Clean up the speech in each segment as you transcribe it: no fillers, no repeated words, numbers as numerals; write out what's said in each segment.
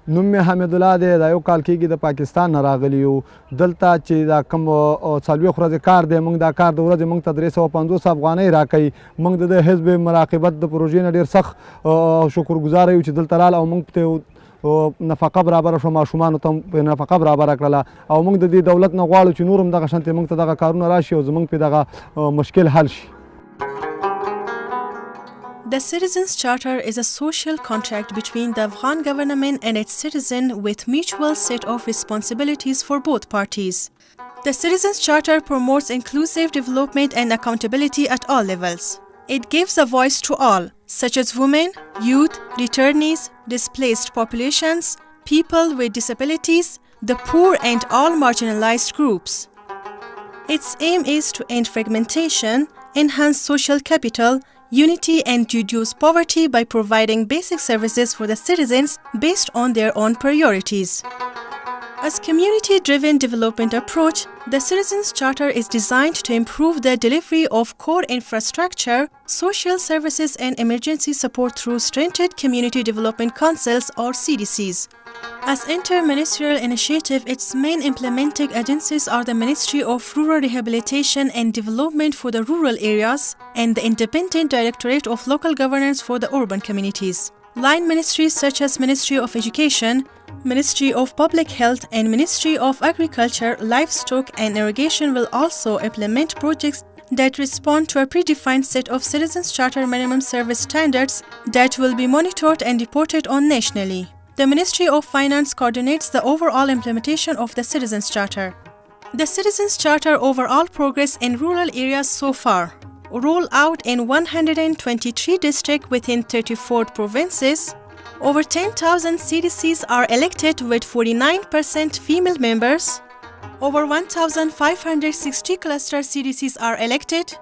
نوم مې حمید الله دی دا یو کال کېږي د پاکستان نه راغلی یو دلته چې دا کوم څلوېښت ورځې کار دی موږ دا کار د ورځې موږ ته 350 افغانۍ راکوي موږ د حزب مراقبت د پروژې نه ډېر سخت شکرګزاره یو چې دلته راغله او موږ ته نفقه برابره شوه ماشومانو ته نفقه برابره کړله او موږ د دې دولت نه غواړو چې نور هم دغه شانتې موږ ته دغه کارونه راشي او زموږ پرې دغه مشکل حل شي. The Citizens Charter is a social contract between the Afghan government and its citizen with mutual set of responsibilities for both parties. The Citizens Charter promotes inclusive development and accountability at all levels. It gives a voice to all, such as women, youth, returnees, displaced populations, people with disabilities, the poor and all marginalized groups. Its aim is to end fragmentation, enhance social capital, unity and reduce poverty by providing basic services for the citizens based on their own priorities. As community-driven development approach, the Citizens Charter is designed to improve the delivery of core infrastructure, social services and emergency support through strengthened community development councils or CDCs. As inter-ministerial initiative, its main implementing agencies are the Ministry of Rural Rehabilitation and Development for the rural areas and the Independent Directorate of Local Governance for the urban communities. Line ministries such as Ministry of Education, Ministry of Public Health and Ministry of Agriculture, Livestock and Irrigation will also implement projects that respond to a predefined set of Citizens Charter minimum service standards that will be monitored and reported on nationally. The Ministry of Finance coordinates the overall implementation of the Citizens Charter. The Citizens Charter overall progress in rural areas so far. Roll out in 123 districts within 34 provinces. Over 10,000 CDCs are elected with 49% female members. Over 1,560 cluster CDCs are elected.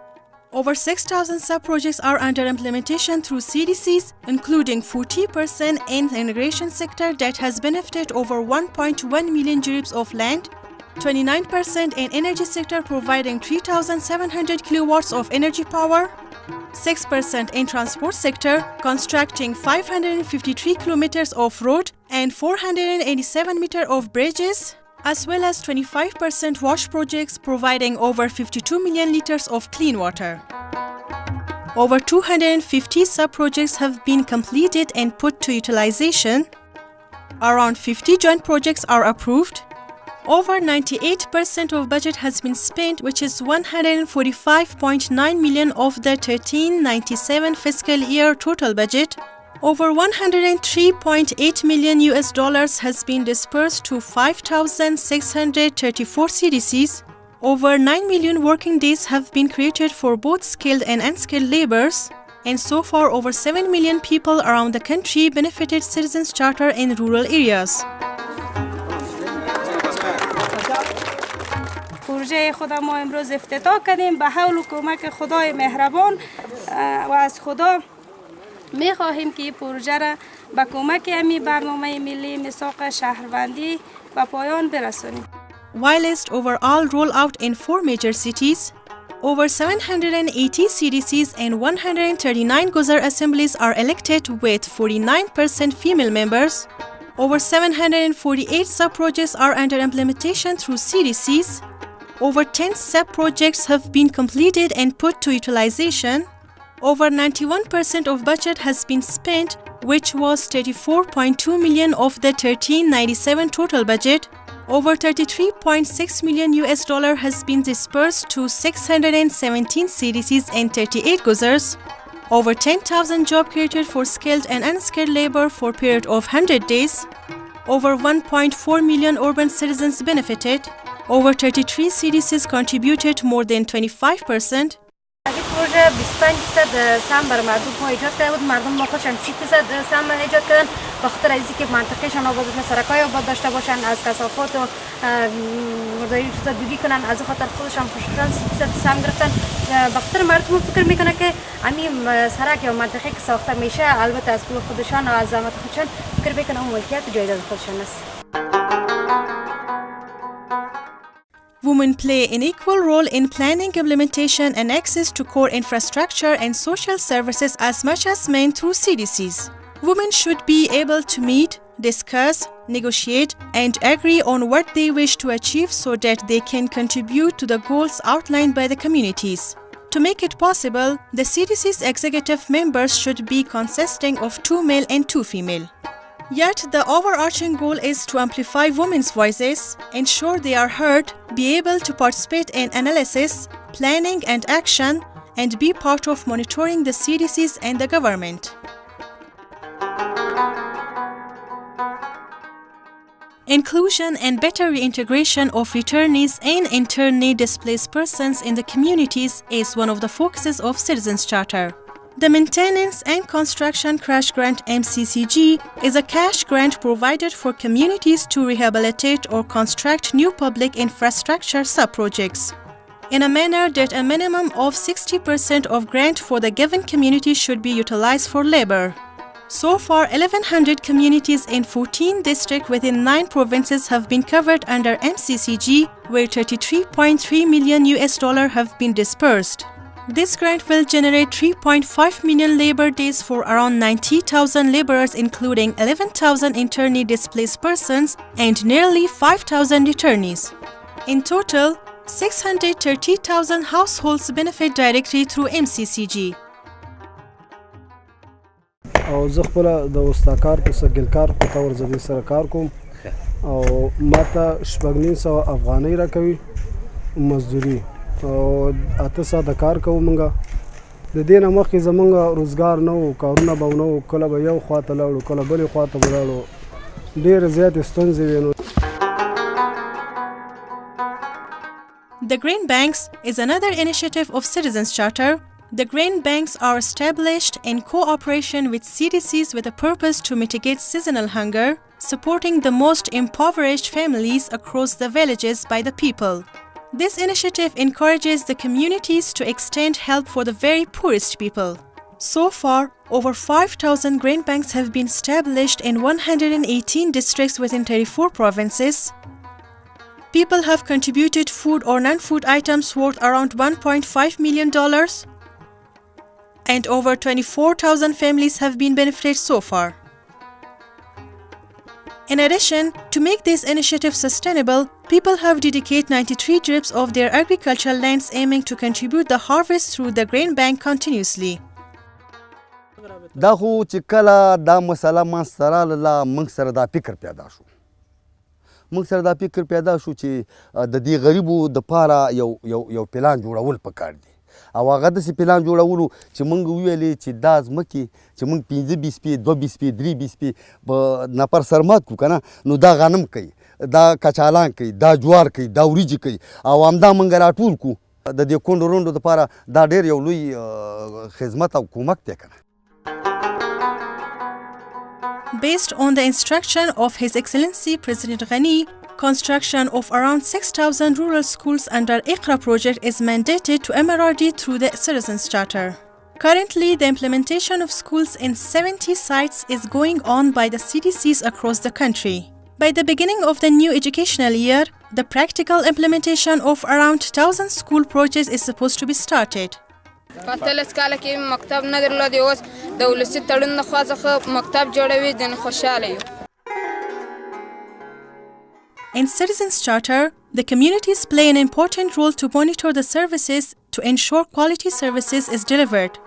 Over 6,000 sub-projects are under implementation through CDCs, including 40% in the irrigation sector that has benefited over 1.1 million juribs of land, 29% in energy sector providing 3,700 kilowatts of energy power, 6% in transport sector constructing 553 kilometers of road and 487 meters of bridges, as well as 25% wash projects providing over 52 million liters of clean water. Over 250 sub-projects have been completed and put to utilization. Around 50 joint projects are approved. Over 98% of budget has been spent, which is 145.9 million of the 1397 fiscal year total budget. Over 103.8 million US dollars has been dispersed to 5,634 CDCs. Over 9 million working days have been created for both skilled and unskilled laborers. And so far, over 7 million people around the country benefited Citizens Charter in rural areas. پروژه خود ما امروز افتتاح کردیم به حول و کمک خدای مهربان و از خدا می خواهیم که این پروژه را به کمک امی برنامه ملی میثاق شهروندی به پایان برسانیم. Whilst overall rollout in 4 major cities, over 780 CDCs and 139 Guzar assemblies are elected with 49% female members. Over 748 sub-projects are under implementation through CDCs. Over 10 sub-projects have been completed and put to utilization. Over 91% of budget has been spent, which was 34.2 million of the 1397 total budget. Over 33.6 million US dollar has been dispersed to 617 CDCs and 38 Guzars. Over 10,000 jobs created for skilled and unskilled labor for a period of 100 days. Over 1.4 million urban citizens benefited. Over 33 CDCs contributed more than 25%. این پروژه 25% سهم بر مردم ما ایجاد کرده بود. مردم ما خودشان 30% سهم ایجاد کردن به خاطر از اینکه منطقهشان آباد بشه، سرکای آباد داشته باشن، از کثافات و مرداری چیزا دوری کنن، از خاطر خودشان خوشحال 30% سهم گرفتن. به خاطر مردم فکر میکنه که همین سرک یا منطقه که ساخته میشه البته از پول خودشان و از زحمت خودشان فکر میکنه اون ملکیت و جایداد خودشان است. Women play an equal role in planning, implementation, and access to core infrastructure and social services as much as men through CDCs. Women should be able to meet, discuss, negotiate, and agree on what they wish to achieve so that they can contribute to the goals outlined by the communities. To make it possible, the CDC's executive members should be consisting of 2 male and 2 female. Yet, the overarching goal is to amplify women's voices, ensure they are heard, be able to participate in analysis, planning and action, and be part of monitoring the CDCs and the government. Inclusion and better reintegration of returnees and internally displaced persons in the communities is one of the focuses of Citizens Charter. The Maintenance and Construction Cash Grant (MCCG) is a cash grant provided for communities to rehabilitate or construct new public infrastructure sub-projects in a manner that a minimum of 60% of grant for the given community should be utilized for labor. So far, 1,100 communities in 14 districts within 9 provinces have been covered under MCCG, where $33.3 million have been dispersed. This grant will generate 3.5 million labor days for around 90,000 laborers, including 11,000 internally displaced persons and nearly 5,000 returnees. In total, 630,000 households benefit directly through MCCG. او زه خپل د استاکار په سګلکار په تور زدي سره کار کوم او ماته 900 افغانۍ راکوي مزدوري او اته ساده کار کومګه د دې نه مخکې زمونږ روزګار نه و کارونه به نه و کله به یو خواته لاړو کله بلې خواته به لاړو ډېرې زیاتې ستونزې وې نو. The Grain Banks is another initiative of Citizens Charter. The grain banks are established in cooperation with CDCs with a purpose to mitigate seasonal hunger, supporting the most impoverished families across the villages by the people. This initiative encourages the communities to extend help for the very poorest people. So far, over 5,000 grain banks have been established in 118 districts within 34 provinces. People have contributed food or non-food items worth around $1.5 million. And over 24,000 families have been benefited so far. In addition, to make this initiative sustainable, people have dedicated 93 drips of their agricultural lands aiming to contribute the harvest through the grain bank continuously. دا خو چې کله دا مسله منځته راغله موږ سره دا فکر پیدا شو چې د دې غریبو دپاره یو پلان جوړول پکار دي او هغه داسې پلان جوړولو چې موږ وویلې چې دا ځمکې چې موږ 15 بیسپې 2 بیسپې 3 بیسپې په نفر سرمات کړو که نه نو دا غنم کوي دا کچالان کوي دا جوار کوي دا وریجې کوي او همدا موږ راټول کړو د دې کونډو رونډو دپاره دا ډېر یو لوی خدمت او کومک دی که نه. Based on the instruction of His Excellency President Ghani, construction of around 6,000 rural schools under IQRA project is mandated to MRRD through the Citizens Charter. Currently, the implementation of schools in 70 sites is going on by the CDCs across the country. By the beginning of the new educational year, the practical implementation of around 1,000 school projects is supposed to be started. پاتلس کاله کې مکتب نه درلودی اوس د ولسي تړون د خوا څخه مکتب جوړوي ځنې خوشحاله یو. In Citizens Charter, the communities play an important role to monitor the services to ensure quality services is delivered.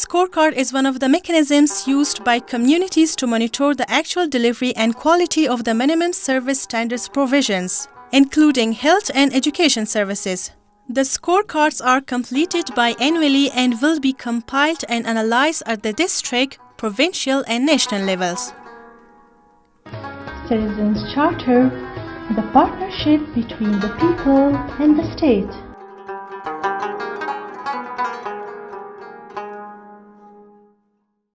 Scorecard is one of the mechanisms used by communities to monitor the actual delivery and quality of the minimum service standards provisions, including health and education services. The scorecards are completed biannually and will be compiled and analyzed at the district, provincial and national levels. Citizens Charter, the partnership between the people and the state.